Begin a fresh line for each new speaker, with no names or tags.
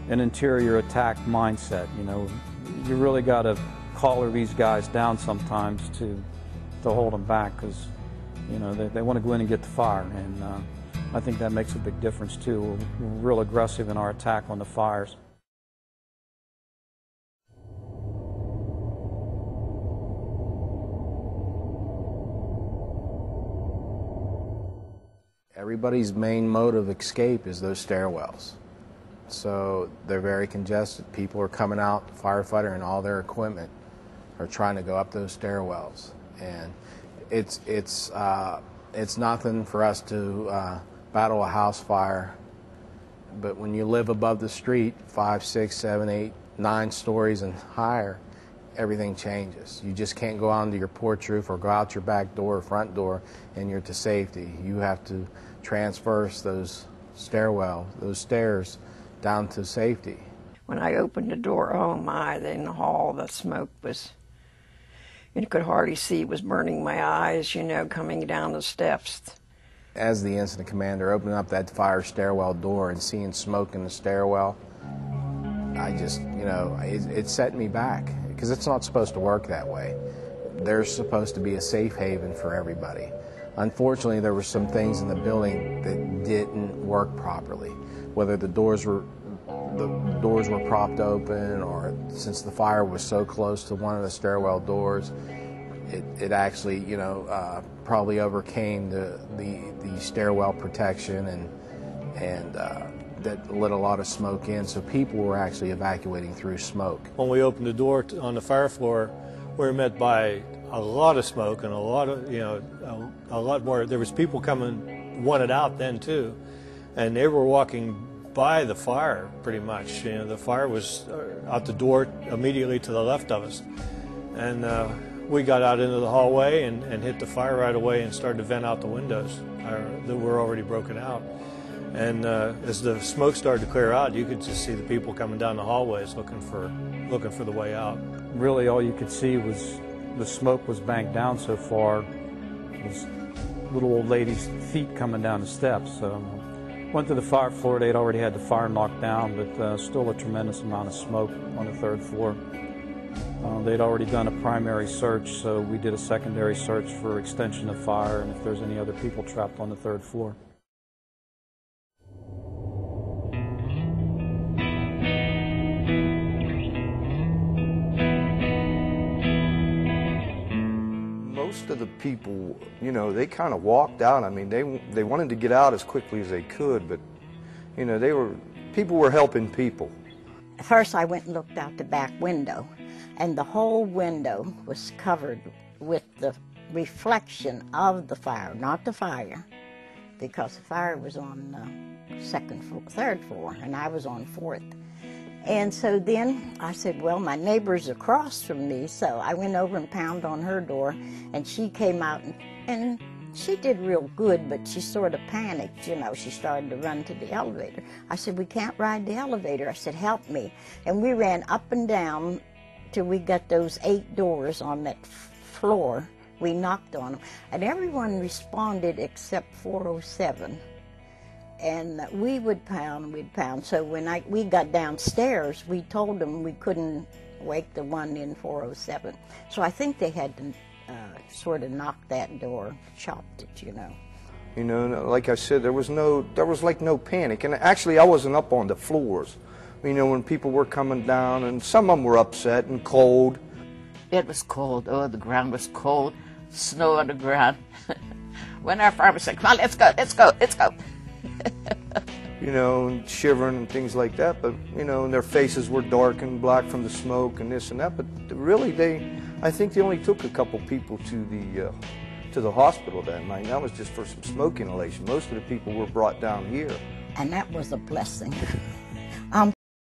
an interior attack mindset. You know, you really got to collar these guys down sometimes to hold them back, because you know they want to go in and get the fire, and I think that makes a big difference too. We're real aggressive in our attack on the fires.
Everybody's main mode of escape is those stairwells. So they're very congested. People are coming out, firefighter and all their equipment are trying to go up those stairwells. And it's nothing for us to battle a house fire. But when you live above the street, 5, 6, 7, 8, 9 stories and higher, everything changes. You just can't go onto your porch roof or go out your back door or front door and you're to safety. You have to transverse those stairs down to safety.
When I opened the door, oh my, in the hall, the smoke was, you could hardly see, it was burning my eyes, you know, coming down the steps.
As the incident commander, opening up that fire stairwell door and seeing smoke in the stairwell, I just, you know, it set me back, because it's not supposed to work that way. There's supposed to be a safe haven for everybody. Unfortunately, there were some things in the building that didn't work properly, whether the doors were propped open, or since the fire was so close to one of the stairwell doors, it actually, you know, probably overcame the stairwell protection, and that let a lot of smoke in, so people were actually evacuating through smoke.
When we opened the door on the fire floor, we were met by a lot of smoke and a lot of, you know, a lot more. There was people coming, wanted out then too, and they were walking by the fire pretty much. You know, the fire was out the door immediately to the left of us, and we got out into the hallway and hit the fire right away and started to vent out the windows that were already broken out. And as the smoke started to clear out, you could just see the people coming down the hallways looking for the way out.
Really, all you could see was the smoke was banked down so far. It was little old lady's feet coming down the steps. Went to the fire floor. They'd already had the fire knocked down, but still a tremendous amount of smoke on the 3rd floor. They'd already done a primary search, so we did a secondary search for extension of fire and if there's any other people trapped on the 3rd floor.
Most of the people, you know, they kind of walked out. I mean, they wanted to get out as quickly as they could, but, you know, people were helping people.
First, I went and looked out the back window, and the whole window was covered with the reflection of the fire, not the fire, because the fire was on the 3rd floor, and I was on 4th. And so then I said, well, my neighbor's across from me, so I went over and pounded on her door, and she came out, and she did real good, but she sort of panicked, you know. She started to run to the elevator. I said, we can't ride the elevator. I said, help me. And we ran up and down till we got those 8 doors on that floor. We knocked on them, and everyone responded except 407. And we would pound, we'd pound. So when we got downstairs, we told them we couldn't wake the one in 407. So I think they had to sort of knock that door, chopped it, you know.
You know, like I said, there was like no panic. And actually, I wasn't up on the floors. You know, when people were coming down, and some of them were upset and cold.
It was cold. Oh, the ground was cold. Snow on the ground. When our farmer said, come on, let's go, let's go, let's go.
You know, and shivering and things like that, but, you know, and their faces were dark and black from the smoke and this and that, but really I think they only took a couple people to the hospital that night. That was just for some smoke inhalation. Most of the people were brought down here.
And that was a blessing.